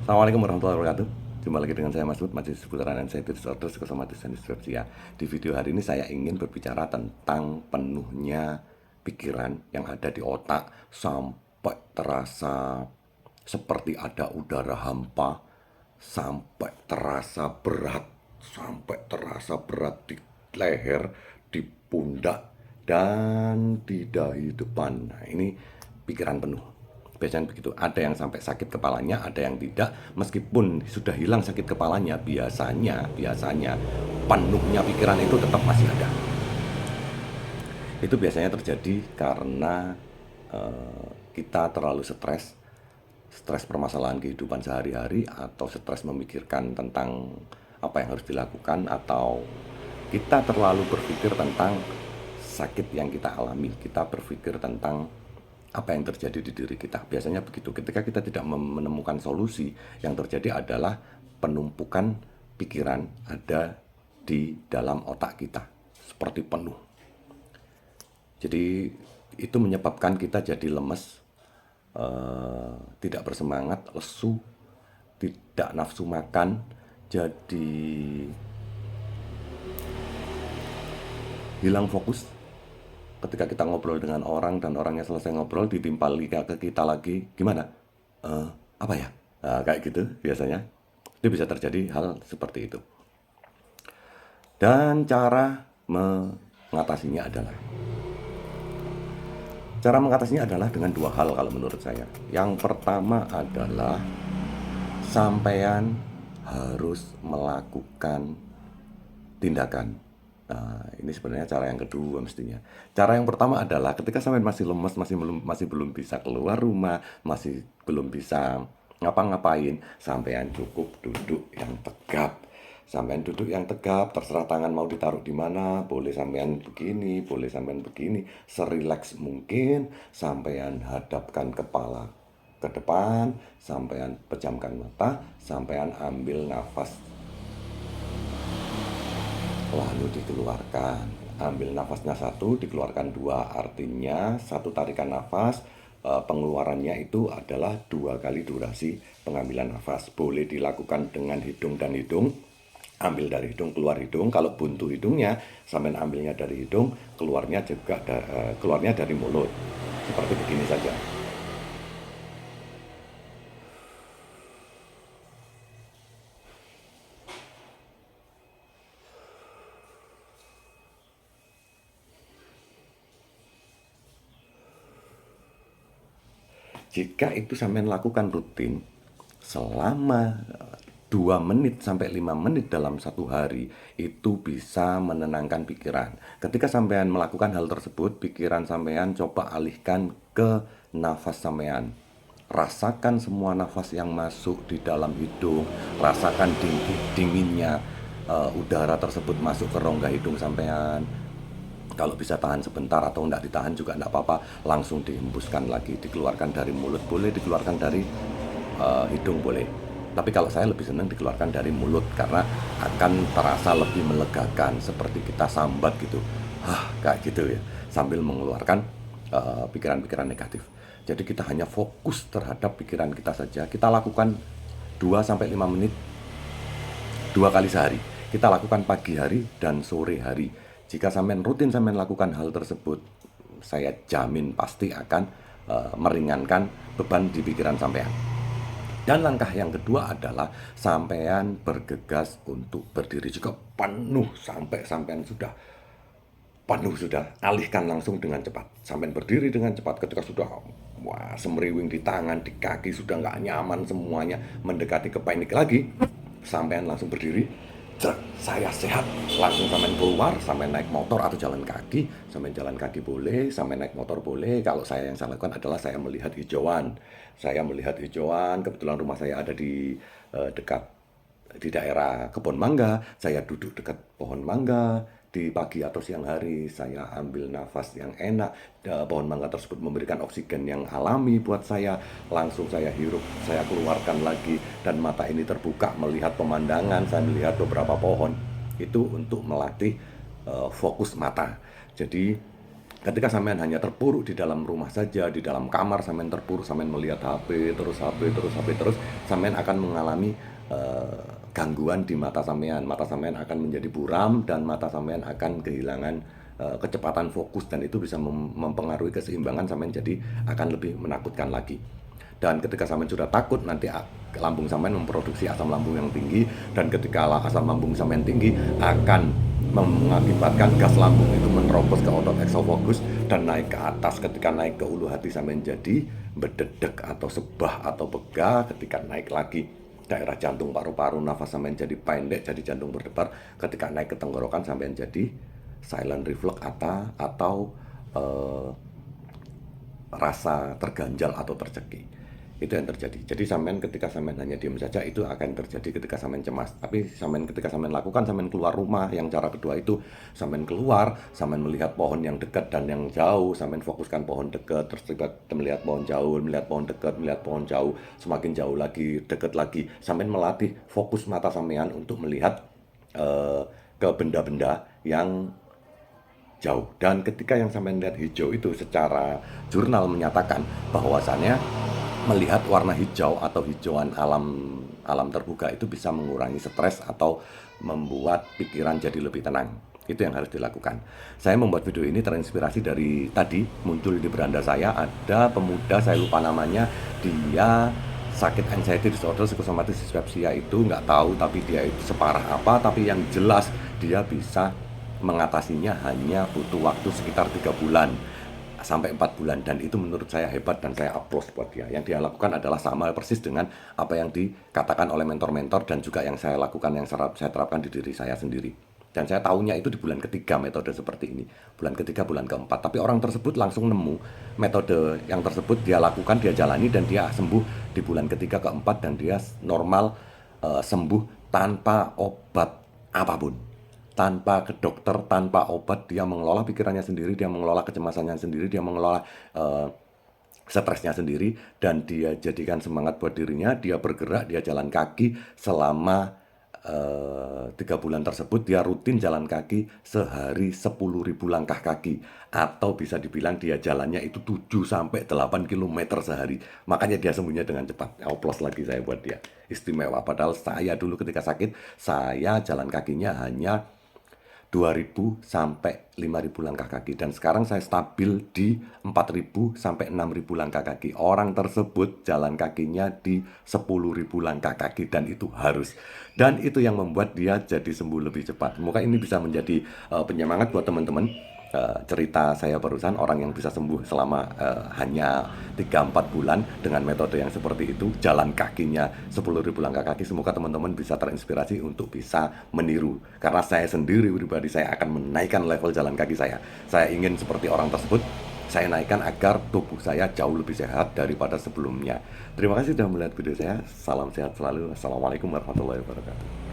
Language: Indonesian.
Assalamualaikum warahmatullahi wabarakatuh. Jumpa lagi dengan saya Mas Bud, masih seputaran anxiety disorder, psikosomatis dan disrupsi ya. Di video hari ini saya ingin berbicara tentang penuhnya pikiran yang ada di otak sampai terasa seperti ada udara hampa, sampai terasa berat di leher, di pundak, dan di dahi depan. Nah, ini pikiran penuh. Biasanya begitu, ada yang sampai sakit kepalanya, ada yang tidak. Meskipun sudah hilang sakit kepalanya, biasanya penuhnya pikiran itu tetap masih ada. Itu biasanya terjadi karena kita terlalu stres permasalahan kehidupan sehari-hari, atau stres memikirkan tentang apa yang harus dilakukan, atau kita terlalu berpikir tentang sakit yang kita alami. Kita berpikir tentang apa yang terjadi di diri kita. Biasanya begitu. Ketika kita tidak menemukan solusi, yang terjadi adalah penumpukan pikiran ada di dalam otak kita, seperti penuh. Jadi itu menyebabkan kita jadi lemes, tidak bersemangat, lesu, tidak nafsu makan, jadi hilang fokus. Ketika kita ngobrol dengan orang dan orangnya selesai ngobrol, ditimpali ke kita lagi, gimana? Apa ya? Nah, kayak gitu biasanya. Itu bisa terjadi hal seperti itu. Dan cara mengatasinya adalah dengan dua hal kalau menurut saya. Yang pertama adalah sampean harus melakukan tindakan. Nah, ini sebenarnya cara yang kedua mestinya. Cara yang pertama adalah ketika sampean masih lemes, masih belum bisa keluar rumah, masih belum bisa ngapa-ngapain, sampean cukup duduk yang tegap. Sampean duduk yang tegap, terserah tangan mau ditaruh di mana, boleh sampean begini, boleh sampean begini, serileks mungkin, sampean hadapkan kepala ke depan, sampean pejamkan mata, sampean ambil nafas, lalu dikeluarkan. Ambil nafasnya satu, dikeluarkan dua. Artinya satu tarikan nafas, pengeluarannya itu adalah 2 kali durasi pengambilan nafas. Boleh dilakukan dengan hidung dan hidung. Ambil dari hidung, keluar hidung. Kalau buntu hidungnya, sampai ambilnya dari hidung, keluarnya dari mulut. Seperti begini saja. Jika itu sampean lakukan rutin selama 2 menit sampai 5 menit dalam satu hari, itu bisa menenangkan pikiran. Ketika sampean melakukan hal tersebut, pikiran sampean coba alihkan ke nafas sampean. Rasakan semua nafas yang masuk di dalam hidung, rasakan dinginnya udara tersebut masuk ke rongga hidung sampean. Kalau bisa tahan sebentar atau tidak ditahan juga tidak apa-apa, langsung dihembuskan lagi, dikeluarkan dari mulut boleh, dikeluarkan dari hidung boleh. Tapi kalau saya lebih senang dikeluarkan dari mulut karena akan terasa lebih melegakan, seperti kita sambat gitu, kayak gitu ya, sambil mengeluarkan pikiran-pikiran negatif. Jadi kita hanya fokus terhadap pikiran kita saja. Kita lakukan 2-5 menit 2 kali sehari. Kita lakukan pagi hari dan sore hari. Jika sampean rutin sampean lakukan hal tersebut, saya jamin pasti akan meringankan beban di pikiran sampean. Dan langkah yang kedua adalah sampean bergegas untuk berdiri. Jika penuh, sampean sudah penuh, alihkan langsung dengan cepat. Sampean berdiri dengan cepat. Ketika sudah semeriwing di tangan, di kaki, sudah nggak nyaman semuanya, mendekati ke panik lagi, sampean langsung berdiri. Saya sehat, langsung sampean keluar, sampean naik motor atau jalan kaki. Sampean jalan kaki boleh, sampean naik motor boleh. Kalau saya, yang saya lakukan adalah saya melihat hijauan. Kebetulan rumah saya ada di dekat di daerah kebun mangga. Saya duduk dekat pohon mangga. Di pagi atau siang hari saya ambil nafas yang enak. Pohon mangga tersebut memberikan oksigen yang alami buat saya. Langsung saya hirup, saya keluarkan lagi, dan mata ini terbuka melihat pemandangan. Saya melihat beberapa pohon. Itu untuk melatih fokus mata. Jadi Ketika sampean hanya terpuruk di dalam rumah saja, di dalam kamar sampean terpuruk, sampean melihat HP, terus HP, terus HP, terus sampean akan mengalami gangguan di mata sampean. Mata sampean akan menjadi buram dan mata sampean akan kehilangan kecepatan fokus dan itu bisa mempengaruhi keseimbangan sampean jadi akan lebih menakutkan lagi. Dan ketika sampean sudah takut nanti lambung sampean memproduksi asam lambung yang tinggi dan ketika asam lambung sampean tinggi akan mengakibatkan gas lambung itu menerobos ke otot eksofogus dan naik ke atas. Ketika naik ke ulu hati sampean jadi berdedek atau sebah atau begah. Ketika naik lagi daerah jantung paru-paru, nafas sampean jadi pendek, jadi jantung berdebar. Ketika naik ke tenggorokan sampean jadi silent reflux atau rasa terganjal atau tercekik. Itu yang terjadi. Jadi sampean ketika sampean hanya diam saja itu akan terjadi ketika sampean cemas. Tapi sampean ketika sampean lakukan, sampean keluar rumah, yang cara kedua itu sampean keluar, sampean melihat pohon yang dekat dan yang jauh, sampean fokuskan pohon dekat, terus melihat pohon jauh, melihat pohon dekat, melihat pohon jauh, semakin jauh lagi, dekat lagi. Sampean melatih fokus mata sampean untuk melihat ke benda-benda yang jauh. Dan ketika yang sampean lihat hijau itu secara jurnal menyatakan bahwasannya melihat warna hijau atau hijauan alam terbuka itu bisa mengurangi stres atau membuat pikiran jadi lebih tenang. Itu yang harus dilakukan. Saya membuat video ini terinspirasi dari tadi muncul di beranda saya ada pemuda, saya lupa namanya, dia sakit anxiety disorder, psikosomatis dispepsia itu nggak tahu tapi dia itu separah apa, tapi yang jelas dia bisa mengatasinya hanya butuh waktu sekitar 3 bulan sampai 4 bulan dan itu menurut saya hebat dan saya applause buat dia. Yang dia lakukan adalah sama persis dengan apa yang dikatakan oleh mentor-mentor dan juga yang saya lakukan, yang saya terapkan di diri saya sendiri. Dan saya tahunya itu di bulan ketiga metode seperti ini. Bulan ketiga, bulan keempat. Tapi orang tersebut langsung nemu metode yang tersebut dia lakukan, dia jalani dan dia sembuh di bulan ketiga, keempat dan dia normal, sembuh tanpa obat apapun. Tanpa ke dokter, tanpa obat, dia mengelola pikirannya sendiri, dia mengelola kecemasannya sendiri, dia mengelola stresnya sendiri dan dia jadikan semangat buat dirinya. Dia bergerak, dia jalan kaki selama 3 bulan tersebut dia rutin jalan kaki sehari 10.000 langkah kaki atau bisa dibilang dia jalannya itu 7 sampai 8 km sehari. Makanya dia sembuhnya dengan cepat. Applause lagi saya buat dia. Istimewa. Padahal saya dulu ketika sakit, saya jalan kakinya hanya 2.000 sampai 5.000 langkah kaki dan sekarang saya stabil di 4.000 sampai 6.000 langkah kaki. Orang tersebut jalan kakinya di 10.000 langkah kaki dan itu harus. Dan itu yang membuat dia jadi sembuh lebih cepat. Semoga ini bisa menjadi penyemangat buat teman-teman. Cerita saya barusan orang yang bisa sembuh selama hanya 3-4 bulan dengan metode yang seperti itu, jalan kakinya 10.000 langkah kaki. Semoga teman-teman bisa terinspirasi untuk bisa meniru karena saya sendiri pribadi saya akan menaikkan level jalan kaki saya ingin seperti orang tersebut. Saya naikkan agar tubuh saya jauh lebih sehat daripada sebelumnya. Terima kasih sudah melihat video saya. Salam sehat selalu. Assalamualaikum warahmatullahi wabarakatuh.